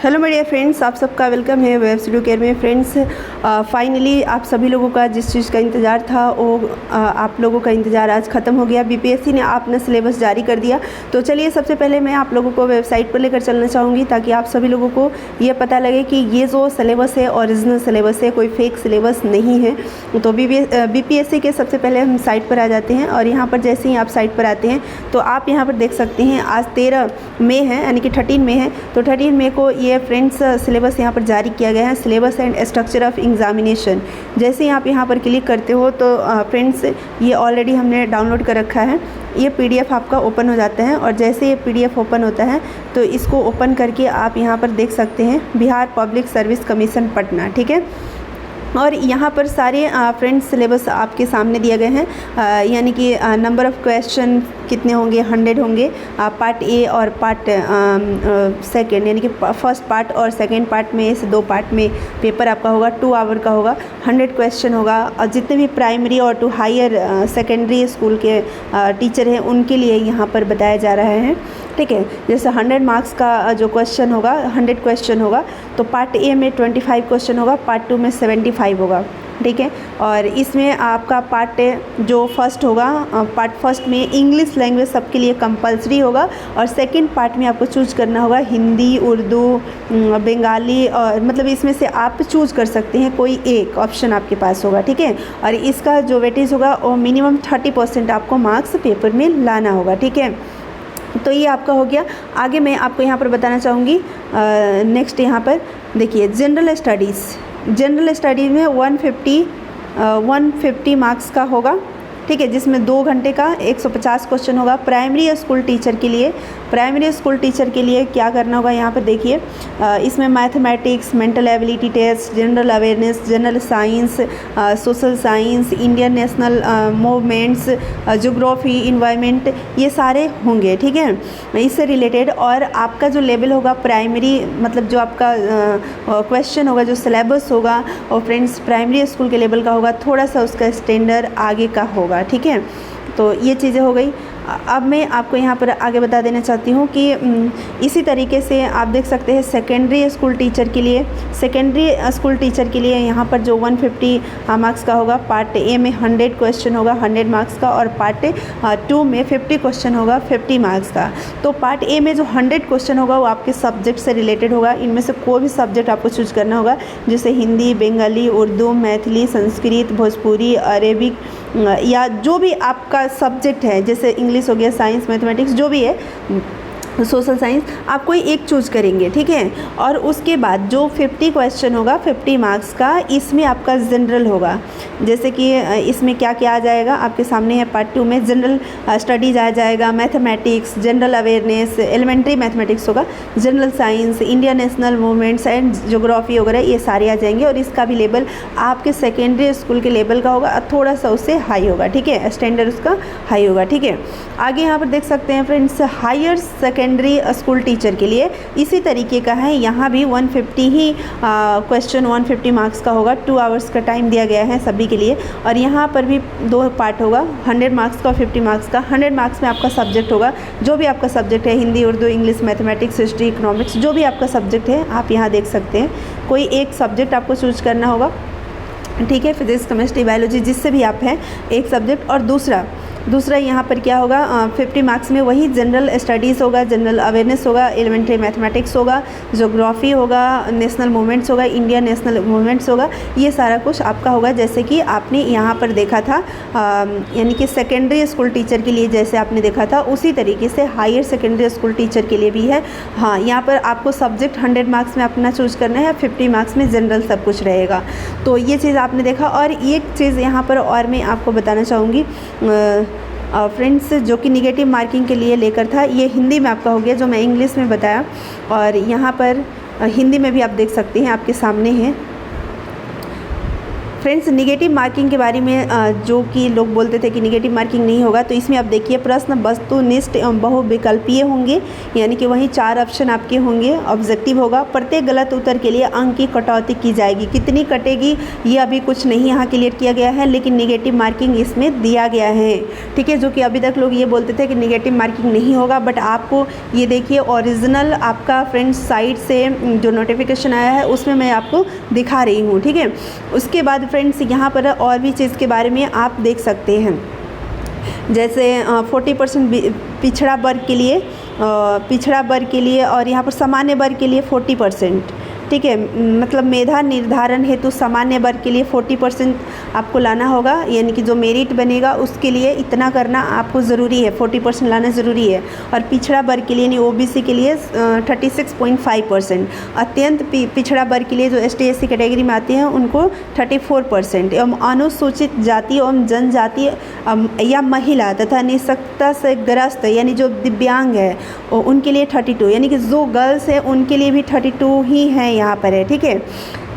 Hello मेरे dear friends, आप सबका वेलकम है वेब स्टूडियो केयर में। फ्रेंड्स, फाइनली आप सभी लोगों का जिस चीज़ का इंतज़ार था वो आप लोगों का इंतज़ार आज ख़त्म हो गया। बीपीएससी ने अपना सिलेबस जारी कर दिया। तो चलिए, सबसे पहले मैं आप लोगों को वेबसाइट पर लेकर चलना चाहूँगी ताकि आप सभी लोगों को ये पता लगे कि ये जो सिलेबस है ओरिजिनल सिलेबस है, कोई फेक सिलेबस नहीं है। तो बीपीएससी के सबसे पहले हम साइट पर आ जाते हैं और यहाँ पर जैसे ही आप साइट पर आते हैं तो आप यहाँ पर देख सकते हैं आज 13 मई है, यानी कि 13 मई है। तो 13 मई को ये फ्रेंड्स सिलेबस यहाँ पर जारी किया गया है, syllabus and structure of examination. जैसे ही आप यहाँ पर क्लिक करते हो तो फ्रेंड्स ये ऑलरेडी हमने डाउनलोड कर रखा है। ये पीडीएफ आपका ओपन हो जाता है और जैसे ये पीडीएफ ओपन होता है तो इसको ओपन करके आप यहाँ पर देख सकते हैं Bihar public service commission Patna, ठीक है। और यहाँ पर सारे फ्रेंड्स सिलेबस आपके सामने दिए गए हैं, यानी कि नंबर ऑफ़ क्वेश्चन कितने होंगे, 100 होंगे। पार्ट ए और पार्ट सेकंड, यानी कि फर्स्ट पार्ट और सेकंड पार्ट में, इस 2 पार्ट में पेपर आपका होगा, 2 आवर का होगा, 100 क्वेश्चन होगा। और जितने भी प्राइमरी और टू हायर सेकेंडरी स्कूल के टीचर हैं उनके लिए यहाँ पर बताया जा रहा है, ठीक है। जैसे 100 मार्क्स का जो क्वेश्चन होगा, 100 क्वेश्चन होगा, तो पार्ट ए में 25 क्वेश्चन होगा, पार्ट 2 में 75 होगा, ठीक है। और इसमें आपका पार्ट जो फर्स्ट होगा, पार्ट फर्स्ट में इंग्लिश लैंग्वेज सबके लिए कंपलसरी होगा और सेकंड पार्ट में आपको चूज करना होगा हिंदी, उर्दू, बंगाली, और मतलब इसमें से आप चूज कर सकते हैं, कोई एक ऑप्शन आपके पास होगा, ठीक है। और इसका जो वेटेज होगा वो मिनिमम 30% आपको मार्क्स पेपर में लाना होगा, ठीक है। तो ये आपका हो गया। आगे मैं आपको यहाँ पर बताना चाहूँगी नेक्स्ट, यहाँ पर देखिए जनरल स्टडीज़ में 150 मार्क्स का होगा, ठीक है, जिसमें 2 घंटे का 150 क्वेश्चन होगा। प्राइमरी स्कूल टीचर के लिए क्या करना होगा, यहाँ पर देखिए इसमें mathematics, mental ability test, general awareness, general science, social science, Indian national movements, geography, environment, ये सारे होंगे, ठीक है, इससे रिलेटेड। और आपका जो लेवल होगा प्राइमरी, मतलब जो आपका क्वेश्चन होगा, जो सिलेबस होगा, और फ्रेंड्स प्राइमरी स्कूल के लेवल का होगा, थोड़ा सा उसका स्टैंडर्ड आगे का होगा, ठीक है। तो ये चीज़ें हो गई। अब मैं आपको यहाँ पर आगे बता देना चाहती हूँ कि इसी तरीके से आप देख सकते हैं सेकेंडरी स्कूल टीचर के लिए यहाँ पर जो 150 मार्क्स का होगा, पार्ट ए में 100 क्वेश्चन होगा 100 मार्क्स का, और पार्ट 2 में 50 क्वेश्चन होगा 50 मार्क्स का। तो पार्ट ए में जो 100 क्वेश्चन होगा वो आपके सब्जेक्ट से रिलेटेड होगा। इनमें से कोई भी सब्जेक्ट आपको चूज करना होगा, जैसे हिंदी, बंगाली, उर्दू, मैथिली, संस्कृत, भोजपुरी, अरेबिक, या जो भी आपका सब्जेक्ट है, जैसे इंग्लिश हो गया, साइंस, मैथमेटिक्स, जो भी है, सोशल साइंस, आप कोई एक चूज करेंगे, ठीक है। और उसके बाद जो 50 क्वेश्चन होगा 50 मार्क्स का, इसमें आपका जनरल होगा। जैसे कि इसमें क्या क्या आ जाएगा आपके सामने है। पार्ट 2 में जनरल स्टडीज़ आ जाएगा, mathematics, general awareness, elementary mathematics होगा, general science, Indian national movements and geography वगैरह, ये सारे आ जाएंगे। और इसका भी लेवल आपके सेकेंडरी स्कूल के लेवल का होगा, थोड़ा सा उससे हाई होगा, ठीक है, स्टैंडर्ड उसका हाई होगा, ठीक है। आगे यहाँ पर देख सकते हैं friends, higher secondary school teacher के लिए इसी तरीके का है। यहाँ भी 150 ही क्वेश्चन 150 मार्क्स का होगा, 2 आवर्स का टाइम दिया गया है सभी के लिए। और यहाँ पर भी 2 पार्ट होगा, 100 मार्क्स का और 50 मार्क्स का। 100 मार्क्स में आपका सब्जेक्ट होगा, जो भी आपका सब्जेक्ट है, Hindi, Urdu, English, mathematics, history, economics, जो भी आपका सब्जेक्ट है आप यहाँ देख सकते हैं। कोई एक सब्जेक्ट आपको चूज करना होगा, ठीक है, फिजिक्स, केमिस्ट्री, बायोलॉजी, जिससे भी आप हैं एक सब्जेक्ट। और दूसरा यहाँ पर क्या होगा, 50 मार्क्स में वही जनरल स्टडीज़ होगा, जनरल अवेयरनेस होगा, एलिमेंट्री मैथमेटिक्स होगा, ज्योग्राफी होगा, नेशनल मूवमेंट्स होगा, इंडियन नेशनल मूवमेंट्स होगा, ये सारा कुछ आपका होगा। जैसे कि आपने यहाँ पर देखा था, यानी कि सेकेंडरी स्कूल टीचर के लिए जैसे आपने देखा था, उसी तरीके से हायर सेकेंडरी स्कूल टीचर के लिए भी है। हाँ, यहाँ पर आपको सब्जेक्ट 100 मार्क्स में अपना चूज करना है, 50 मार्क्स में जनरल सब कुछ रहेगा। तो ये चीज़ आपने देखा। और एक चीज़ यहाँ पर और मैं आपको बताना चाहूँगी फ्रेंड्स, जो कि निगेटिव मार्किंग के लिए लेकर था, ये हिंदी में आपका हो गया, जो मैं इंग्लिश में बताया। और यहाँ पर हिंदी में भी आप देख सकते हैं, आपके सामने है। फ्रेंड्स निगेटिव मार्किंग के बारे में जो कि लोग बोलते थे कि निगेटिव मार्किंग नहीं होगा, तो इसमें आप देखिए प्रश्न वस्तुनिष्ठ एवं बहुविकल्पीय होंगे, यानी कि वहीं 4 ऑप्शन आपके होंगे। ऑब्जेक्टिव होगा, प्रत्येक गलत उत्तर के लिए अंक की कटौती की जाएगी। कितनी कटेगी ये अभी कुछ नहीं यहाँ क्लियर किया गया है, लेकिन निगेटिव मार्किंग इसमें दिया गया है, ठीक है। जो कि अभी तक लोग ये बोलते थे कि निगेटिव मार्किंग नहीं होगा, बट आपको ये देखिए ओरिजिनल आपका फ्रेंड्स साइट से जो नोटिफिकेशन आया है उसमें मैं आपको दिखा रही हूँ, ठीक है। उसके बाद फ्रेंड्स यहाँ पर और भी चीज़ के बारे में आप देख सकते हैं, जैसे 40% पिछड़ा वर्ग के लिए और यहाँ पर सामान्य वर्ग के लिए 40%, ठीक है। मतलब मेधा निर्धारण हेतु सामान्य वर्ग के लिए 40% आपको लाना होगा, यानी कि जो मेरिट बनेगा उसके लिए इतना करना आपको ज़रूरी है, 40% लाना ज़रूरी है। और पिछड़ा वर्ग के लिए यानी ओबीसी के लिए 36.5%, अत्यंत पिछड़ा वर्ग के लिए जो ST SC कैटेगरी में आते हैं उनको 34%, एवं अनुसूचित जाति एवं जनजाति या महिला तथा निःशक्तता से ग्रस्त यानी जो दिव्यांग है उनके लिए 32, यानी कि जो गर्ल्स है उनके लिए भी 32 ही है यहाँ पर है, ठीक है।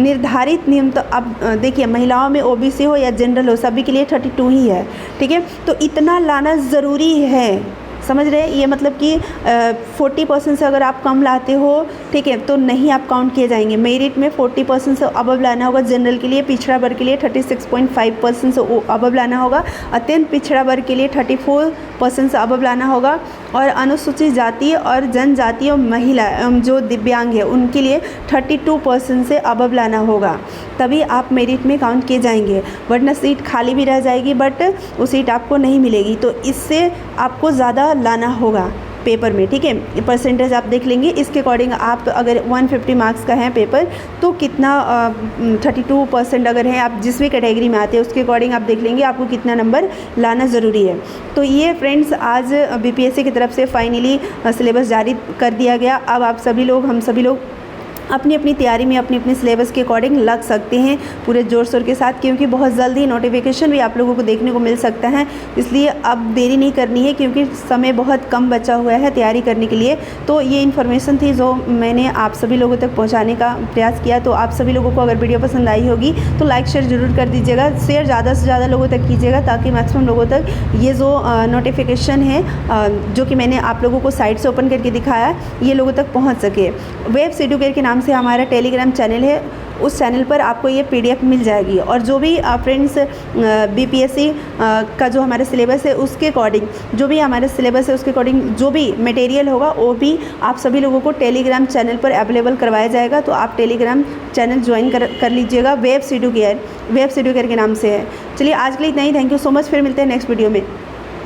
निर्धारित नियम तो अब देखिए महिलाओं में ओबीसी हो या जनरल हो सभी के लिए 32 ही है, ठीक है। तो इतना लाना ज़रूरी है, समझ रहे हैं। ये मतलब कि 40% से अगर आप कम लाते हो, ठीक है, तो नहीं आप काउंट किए जाएंगे। मेरिट में 40% से अबव लाना होगा जनरल के लिए, पिछड़ा वर्ग के लिए 36.5% से अबव लाना होगा, अत्यंत पिछड़ा वर्ग के लिए 34% से अबव लाना होगा, और अनुसूचित जाति और जनजाति और महिला जो दिव्यांग है उनके लिए 32% से अबव लाना होगा, तभी आप मेरिट में काउंट किए जाएंगे। वरना सीट खाली भी रह जाएगी बट वो सीट आपको नहीं मिलेगी, तो इससे आपको ज़्यादा लाना होगा पेपर में, ठीक है। परसेंटेज आप देख लेंगे, इसके अकॉर्डिंग आप अगर 150 मार्क्स का है पेपर तो कितना 32% अगर है आप जिस भी कैटेगरी में आते हैं उसके अकॉर्डिंग आप देख लेंगे आपको कितना नंबर लाना ज़रूरी है। तो ये फ्रेंड्स आज BPSC की तरफ से फाइनली सिलेबस जारी कर दिया गया। अब आप सभी लोग हम सभी लोग अपनी अपनी तैयारी में अपनी अपनी सिलेबस के अकॉर्डिंग लग सकते हैं पूरे जोर शोर के साथ, क्योंकि बहुत जल्द ही नोटिफिकेशन भी आप लोगों को देखने को मिल सकता है। इसलिए अब देरी नहीं करनी है क्योंकि समय बहुत कम बचा हुआ है तैयारी करने के लिए। तो ये इन्फॉर्मेशन थी जो मैंने आप सभी लोगों तक पहुँचाने का प्रयास किया। तो आप सभी लोगों को अगर वीडियो पसंद आई होगी तो लाइक शेयर ज़रूर कर दीजिएगा, शेयर ज़्यादा से ज़्यादा लोगों तक कीजिएगा ताकि मैक्सिमम लोगों तक ये जो नोटिफिकेशन है जो कि मैंने आप लोगों को साइट से ओपन करके दिखाया ये लोगों तक पहुँच सके। वेब एडुकेयर के नाम से हमारा टेलीग्राम चैनल है, उस चैनल पर आपको ये PDF मिल जाएगी। और जो भी फ्रेंड्स BPSC का जो हमारा सिलेबस है उसके अकॉर्डिंग जो भी हमारे सिलेबस है उसके अकॉर्डिंग जो भी मटेरियल होगा वो भी आप सभी लोगों को टेलीग्राम चैनल पर अवेलेबल करवाया जाएगा। तो आप टेलीग्राम चैनल ज्वाइन कर लीजिएगा, वेब एडुकेयर के नाम से है। चलिए आज के लिए इतना ही, थैंक यू सो मच, फिर मिलते हैं नेक्स्ट वीडियो में।